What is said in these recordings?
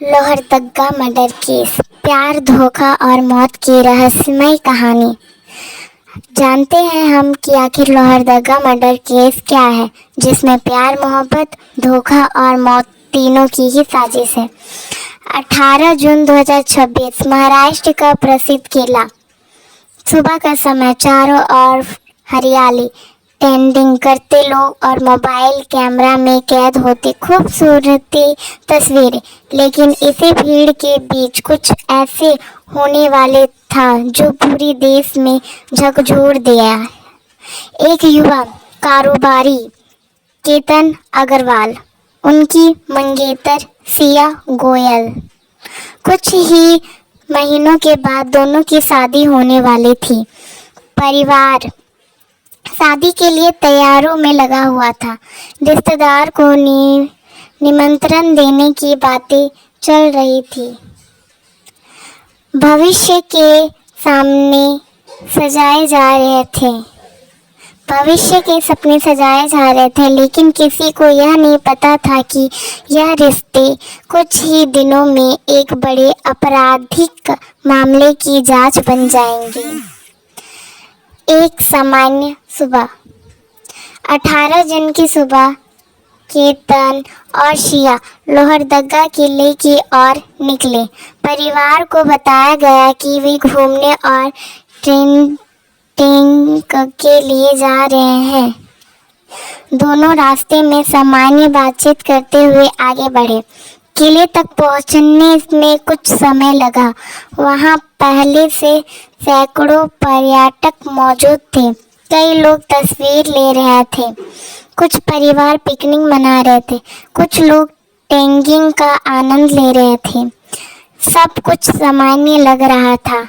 Lohardaga murder case, प्यार, धोखा और मौत की रहस्यमय कहानी। जानते हैं हम कि आखिर लोहरदगा मर्डर केस क्या है, जिसमें प्यार, मोहब्बत, धोखा और मौत तीनों की ही साजिश है। 18 जून 2026 महाराष्ट्र का प्रसिद्ध किला। सुबह का समय, चारों ओर हरियाली, टेंडिंग करते लोग और मोबाइल कैमरा में कैद होती खूबसूरती तस्वीरें। लेकिन इसी भीड़ के बीच कुछ ऐसे होने वाले था जो पूरी देश में झकझोर दिया। एक युवा कारोबारी केतन अग्रवाल, उनकी मंगेतर सिया गोयल। कुछ ही महीनों के बाद दोनों की शादी होने वाली थी। परिवार शादी के लिए तैयारों में लगा हुआ था। रिश्तेदार को निमंत्रण देने की बातें चल रही थी। भविष्य के सामने सजाए जा रहे थे। भविष्य के सपने सजाए जा रहे थे, लेकिन किसी को यह नहीं पता था कि यह रिश्ते कुछ ही दिनों में एक बड़े आपराधिक मामले की जांच बन जाएंगे। एक सामान्य सुबह, 18 जून की सुबह, केतन और शिया लोहरदगा किले की ओर निकले। परिवार को बताया गया कि वे घूमने और ट्रेनिंग के लिए जा रहे हैं। दोनों रास्ते में सामान्य बातचीत करते हुए आगे बढ़े। किले तक पहुंचने में कुछ समय लगा। वहां पहले से सैकड़ों पर्यटक मौजूद थे। कई लोग तस्वीर ले रहे थे। कुछ परिवार पिकनिक मना रहे थे। कुछ लोग ट्रेकिंग का आनंद ले रहे थे। सब कुछ सामान्य लग रहा था।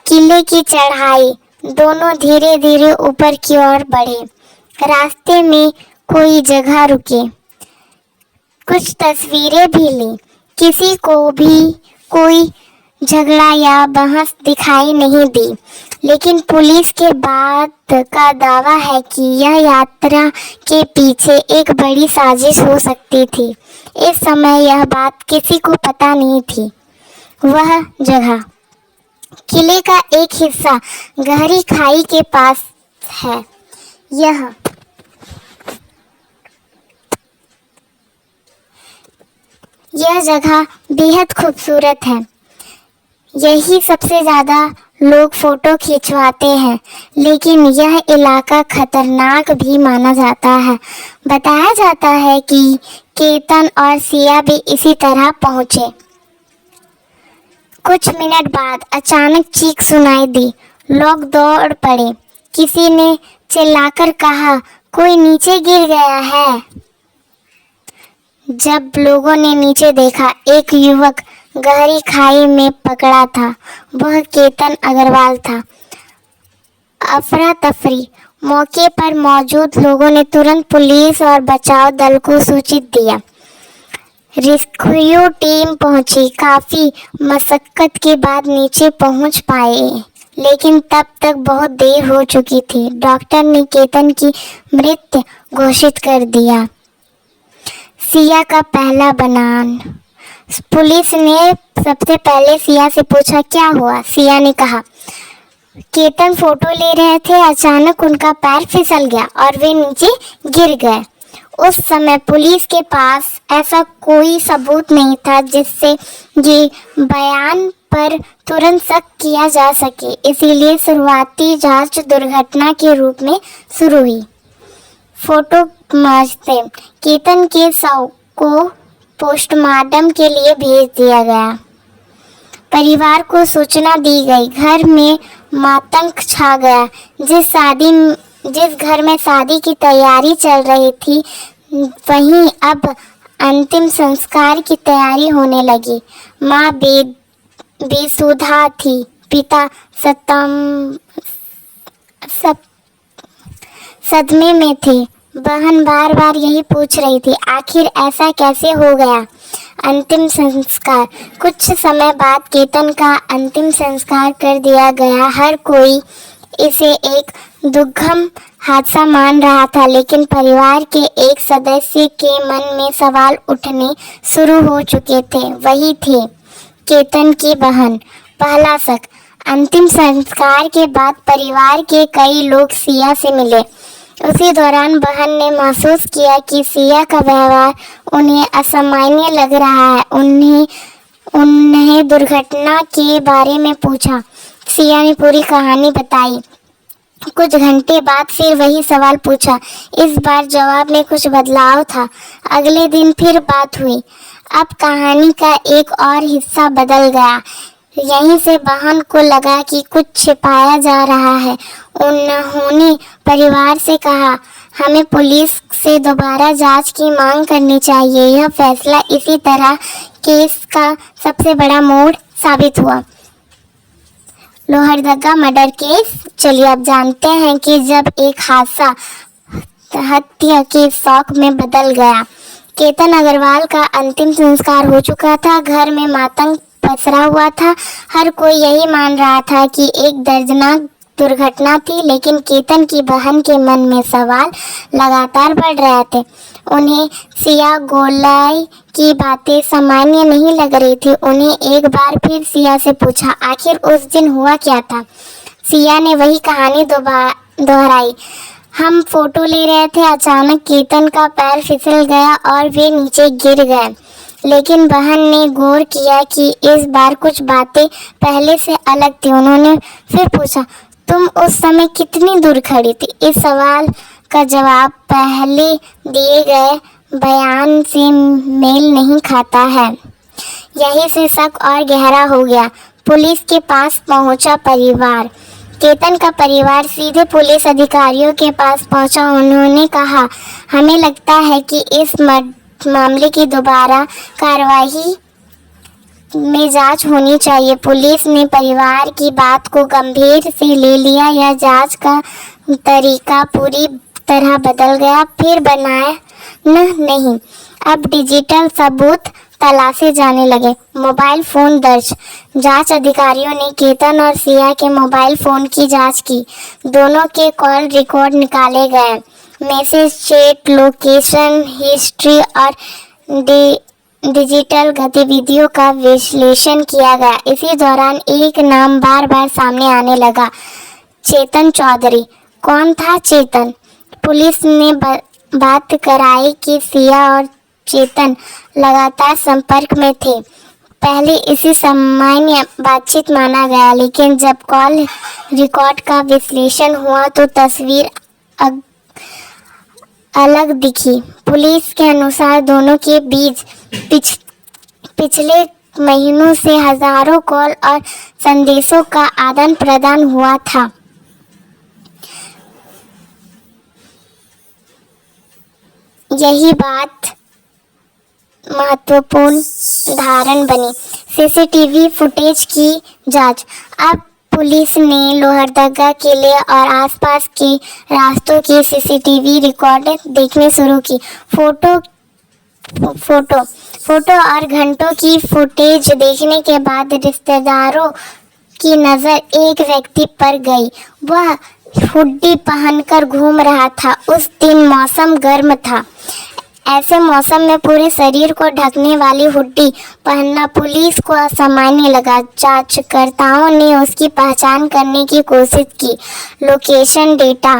किले की चढ़ाई, दोनों धीरे धीरे ऊपर की ओर बढ़े। रास्ते में कोई जगह रुके, कुछ तस्वीरें भी ली। किसी को भी कोई झगड़ा या बहस दिखाई नहीं दी, लेकिन पुलिस के बाद का दावा है कि यह यात्रा के पीछे एक बड़ी साजिश हो सकती थी। इस समय यह बात किसी को पता नहीं थी। वह जगह किले का एक हिस्सा गहरी खाई के पास है। यह जगह बेहद खूबसूरत है। यही सबसे ज़्यादा लोग फोटो खिंचवाते हैं, लेकिन यह इलाका खतरनाक भी माना जाता है। बताया जाता है कि केतन और सिया भी इसी तरह पहुंचे। कुछ मिनट बाद अचानक चीख सुनाई दी। लोग दौड़ पड़े। किसी ने चिल्लाकर कहा, कोई नीचे गिर गया है। जब लोगों ने नीचे देखा, एक युवक गहरी खाई में पकड़ा था। वह केतन अग्रवाल था। अफरा तफरी। मौके पर मौजूद लोगों ने तुरंत पुलिस और बचाव दल को सूचित दिया। रेस्क्यू टीम पहुंची। काफी मशक्कत के बाद नीचे पहुंच पाए, लेकिन तब तक बहुत देर हो चुकी थी। डॉक्टर ने केतन की मृत घोषित कर दिया। सिया का पहला बयान। पुलिस ने सबसे पहले सिया से पूछा, क्या हुआ? सिया ने कहा, केतन फोटो ले रहे थे, अचानक उनका पैर फिसल गया और वे नीचे गिर गए। उस समय पुलिस के पास ऐसा कोई सबूत नहीं था जिससे ये बयान पर तुरंत शक किया जा सके, इसीलिए शुरुआती जांच दुर्घटना के रूप में शुरू हुई। फोटो मांझते केतन के शव को पोस्टमार्टम के लिए भेज दिया गया। परिवार को सूचना दी गई। घर में मातंग छा गया। जिस घर में शादी की तैयारी चल रही थी, वहीं अब अंतिम संस्कार की तैयारी होने लगी। माँ बेसुधा थी। पिता सदमे में थे। बहन बार बार यही पूछ रही थी, आखिर ऐसा कैसे हो गया? अंतिम संस्कार। कुछ समय बाद केतन का अंतिम संस्कार कर दिया गया। हर कोई इसे एक दुर्गम हादसा मान रहा था, लेकिन परिवार के एक सदस्य के मन में सवाल उठने शुरू हो चुके थे। वही थे केतन की बहन। पहला शक। अंतिम संस्कार के बाद परिवार के कई लोग सिया से मिले। उसी दौरान बहन ने महसूस किया कि सिया का व्यवहार उन्हें असामान्य लग रहा है। उन्हें दुर्घटना के बारे में पूछा। सिया ने पूरी कहानी बताई। कुछ घंटे बाद फिर वही सवाल पूछा। इस बार जवाब में कुछ बदलाव था। अगले दिन फिर बात हुई। अब कहानी का एक और हिस्सा बदल गया। यहीं से बहन को लगा कि कुछ छिपाया जा रहा है। उन्होंने परिवार से कहा, हमें पुलिस से दोबारा जांच की मांग करनी चाहिए। यह फैसला इसी तरह केस का सबसे बड़ा मोड़ साबित हुआ। Lohardaga murder case. चलिए अब जानते हैं कि जब एक हादसा हत्या के शौक में बदल गया। केतन अग्रवाल का अंतिम संस्कार हो चुका था। घर में मातंग पसरा हुआ था। हर कोई यही मान रहा था कि एक दर्दनाक दुर्घटना थी, लेकिन केतन की बहन के मन में सवाल लगातार बढ़ रहे थे। उन्हें सिया गोलाई की बातें सामान्य नहीं लग रही थी। उन्हें एक बार फिर सिया से पूछा, आखिर उस दिन हुआ क्या था? सिया ने वही कहानी दोहराई। हम फोटो ले रहे थे, अचानक केतन का पैर फिसल गया और वे नीचे गिर गए। लेकिन बहन ने गौर किया कि इस बार कुछ बातें पहले से अलग थी। उन्होंने फिर पूछा, तुम उस समय कितनी दूर खड़ी थी? इस सवाल का जवाब पहले दिए गए बयान से मेल नहीं खाता है। यहीं से शक और गहरा हो गया। पुलिस के पास पहुंचा परिवार। केतन का परिवार सीधे पुलिस अधिकारियों के पास पहुंचा। उन्होंने कहा, हमें लगता है कि इस मामले की दोबारा कार्रवाई में जांच होनी चाहिए। पुलिस ने परिवार की बात को गंभीर से ले लिया। यह जांच का तरीका पूरी तरह बदल गया। फिर बनाया नहीं, अब डिजिटल सबूत तलाशे जाने लगे। मोबाइल फोन दर्ज। जांच अधिकारियों ने केतन और सिया के मोबाइल फोन की जांच की। दोनों के कॉल रिकॉर्ड निकाले गए। मैसेज, चैट, लोकेशन हिस्ट्री और डिजिटल गतिविधियों का विश्लेषण किया गया। इसी दौरान एक नाम बार बार सामने आने लगा, चेतन चौधरी। कौन था चेतन? पुलिस ने बात कराई कि सिया और चेतन लगातार संपर्क में थे। पहले इसे सामान्य बातचीत माना गया, लेकिन जब कॉल रिकॉर्ड का विश्लेषण हुआ तो तस्वीर अलग दिखी। पुलिस के अनुसार दोनों के बीच पिछले महीनों से हजारों कॉल और संदेशों का आदान प्रदान हुआ था। यही बात महत्वपूर्ण धारण बनी। सीसीटीवी फुटेज की जांच। अब पुलिस ने लोहरदगा किले और आसपास के रास्तों की सीसीटीवी रिकॉर्ड देखने शुरू की। फोटो और घंटों की फुटेज देखने के बाद रिश्तेदारों की नज़र एक व्यक्ति पर गई। वह हुड्डी पहनकर घूम रहा था। उस दिन मौसम गर्म था। ऐसे मौसम में पूरे शरीर को ढकने वाली हुड्डी पहनना पुलिस को असामान्य लगा। जांचकर्ताओं ने उसकी पहचान करने की कोशिश की। लोकेशन डेटा,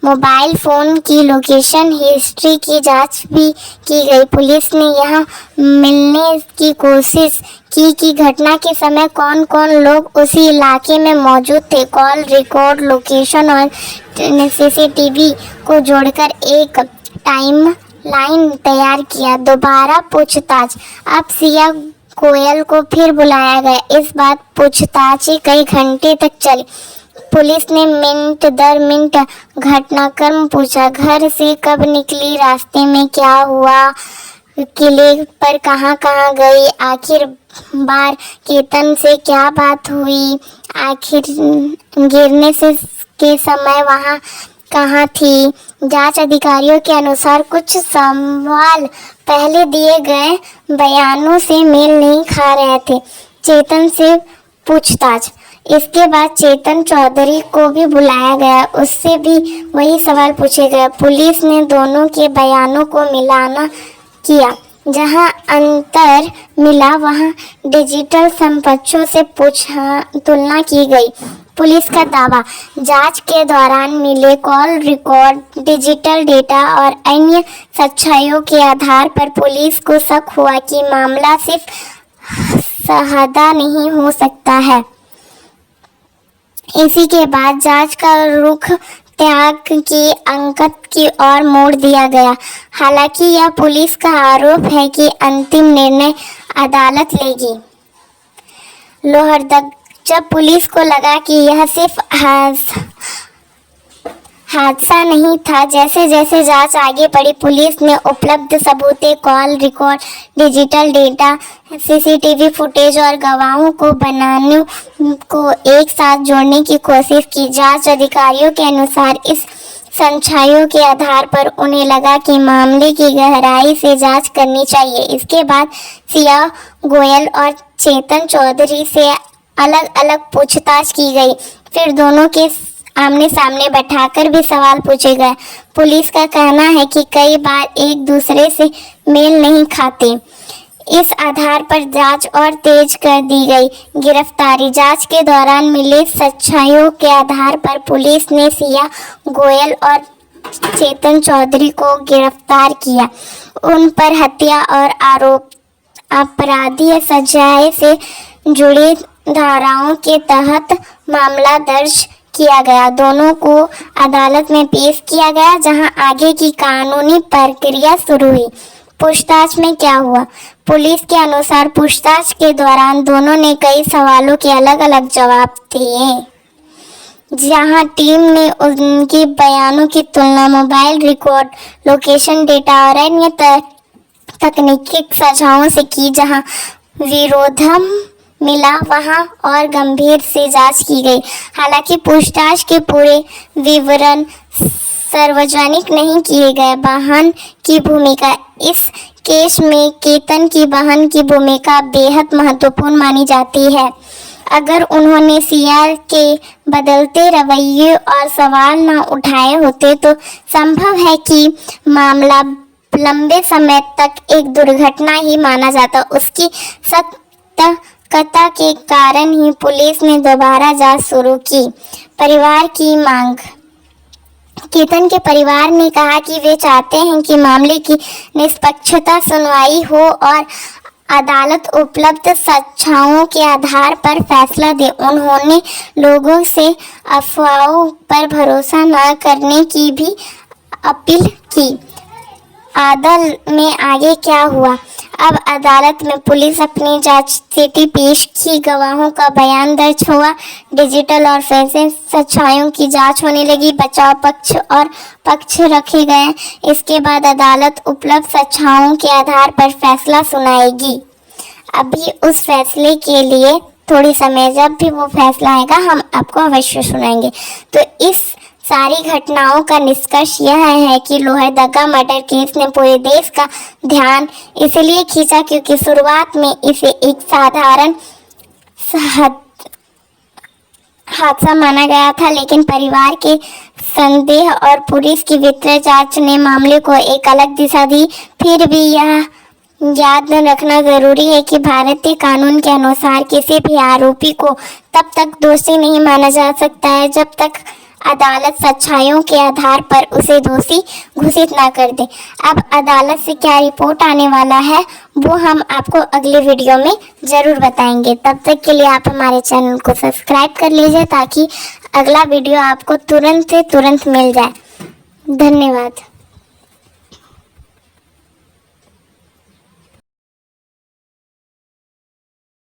मोबाइल फोन की लोकेशन हिस्ट्री की जांच भी की गई। पुलिस ने यह मिलने की कोशिश की कि घटना के समय कौन कौन लोग उसी इलाके में मौजूद थे। कॉल रिकॉर्ड, लोकेशन और सीसीटीवी को जोड़कर एक टाइम लाइन तैयार किया। दोबारा पूछताछ। अब सिया गोयल को फिर बुलाया गया। इस बार पूछताछ कई घंटे तक चली। पुलिस ने मिनट दर मिनट घटनाक्रम पूछा। घर से कब निकली, रास्ते में क्या हुआ, किले पर कहाँ कहाँ गई, आखिर बार केतन से क्या बात हुई, आखिर गिरने से के समय वहाँ कहाँ थी। जांच अधिकारियों के अनुसार कुछ सवाल पहले दिए गए बयानों से मेल नहीं खा रहे थे। चेतन से पूछताछ। इसके बाद चेतन चौधरी को भी बुलाया गया, उससे भी वही सवाल पूछे गए। पुलिस ने दोनों के बयानों को मिलाना किया। जहां अंतर मिला वहां डिजिटल संपत्तियों से तुलना की गई। पुलिस का दावा, जांच के दौरान मिले कॉल रिकॉर्ड, डिजिटल डेटा और अन्य सच्चाइयों के आधार पर पुलिस को शक हुआ कि मामला सिर्फ सहादा नहीं हो सकता है। इसी के बाद जांच का रुख त्याग की अंकत की ओर मोड़ दिया गया। हालांकि यह पुलिस का आरोप है कि अंतिम निर्णय अदालत लेगी। लोहरदगा, जब पुलिस को लगा कि यह सिर्फ हादसा नहीं था, जैसे जैसे जांच आगे बढ़ी, पुलिस ने उपलब्ध सबूतें, call record, digital data, CCTV footage और गवाहों को बनाने को एक साथ जोड़ने की कोशिश की। जांच अधिकारियों के अनुसार इस सच्चाइयों के आधार पर उन्हें लगा कि मामले की गहराई से जांच करनी चाहिए। इसके बाद सिया गोयल और चेतन चौधरी से अलग अलग पूछताछ की गई। फिर दोनों के आमने सामने बैठाकर भी सवाल पूछे गए। पुलिस का कहना है कि कई बार एक दूसरे से मेल नहीं खाते। इस आधार पर जांच और तेज कर दी गई। गिरफ्तारी, जांच के दौरान मिले सच्चाइयों के आधार पर पुलिस ने सिया गोयल और चेतन चौधरी को गिरफ्तार किया। उन पर हत्या और आपराधिक सजाए से जुड़ी धाराओं के तहत मामला दर्ज किया गया। दोनों को अदालत में पेश किया गया, जहां आगे की कानूनी प्रक्रिया शुरू हुई। पूछताछ में क्या हुआ? पुलिस के अनुसार पूछताछ के दौरान दोनों ने कई सवालों के अलग अलग जवाब दिए, जहां टीम ने उनके बयानों की तुलना मोबाइल रिकॉर्ड, लोकेशन डेटा और अन्य तकनीकी साझाओं से की। जहां विरोधम मिला वहां और गंभीर से जांच की गई। हालांकि पूछताछ के पूरे विवरण सार्वजनिक नहीं किए गए। बहन की भूमिका, इस केस में केतन की बहन की भूमिका बेहद महत्वपूर्ण मानी जाती है। अगर उन्होंने सिया के बदलते रवैये और सवाल न उठाए होते तो संभव है कि मामला लंबे समय तक एक दुर्घटना ही माना जाता। उसकी सतर्कता के कारण ही पुलिस ने दोबारा जांच शुरू की। परिवार की मांग, केतन के परिवार ने कहा कि वे चाहते हैं कि मामले की निष्पक्षता सुनवाई हो और अदालत उपलब्ध साक्ष्यों के आधार पर फैसला दे। उन्होंने लोगों से अफवाहों पर भरोसा न करने की भी अपील की। अदालत में आगे क्या हुआ? अब अदालत में पुलिस अपनी जांच चिट्ठी पेश की, गवाहों का बयान दर्ज हुआ, डिजिटल और फैसे सच्चाइयों की जांच होने लगी, बचाव पक्ष और पक्ष रखे गए। इसके बाद अदालत उपलब्ध सच्चाइयों के आधार पर फैसला सुनाएगी। अभी उस फैसले के लिए थोड़ी समय, जब भी वो फैसला आएगा हम आपको अवश्य सुनाएंगे। तो इस सारी घटनाओं का निष्कर्ष यह है कि लोहरदगा मर्डर केस ने पूरे देश का ध्यान इसलिए खींचा क्योंकि शुरुआत में इसे एक साधारण हादसा माना गया था, लेकिन परिवार के संदेह और पुलिस की विस्तृत जांच ने मामले को एक अलग दिशा दी। फिर भी यह याद रखना जरूरी है कि भारतीय कानून के अनुसार किसी भी आरोपी को तब तक दोषी नहीं माना जा सकता है जब तक अदालत सच्चाइयों के आधार पर उसे दोषी घोषित ना कर दे। अब अदालत से क्या रिपोर्ट आने वाला है वो हम आपको अगले वीडियो में ज़रूर बताएंगे। तब तक के लिए आप हमारे चैनल को सब्सक्राइब कर लीजिए ताकि अगला वीडियो आपको तुरंत से तुरंत मिल जाए। धन्यवाद।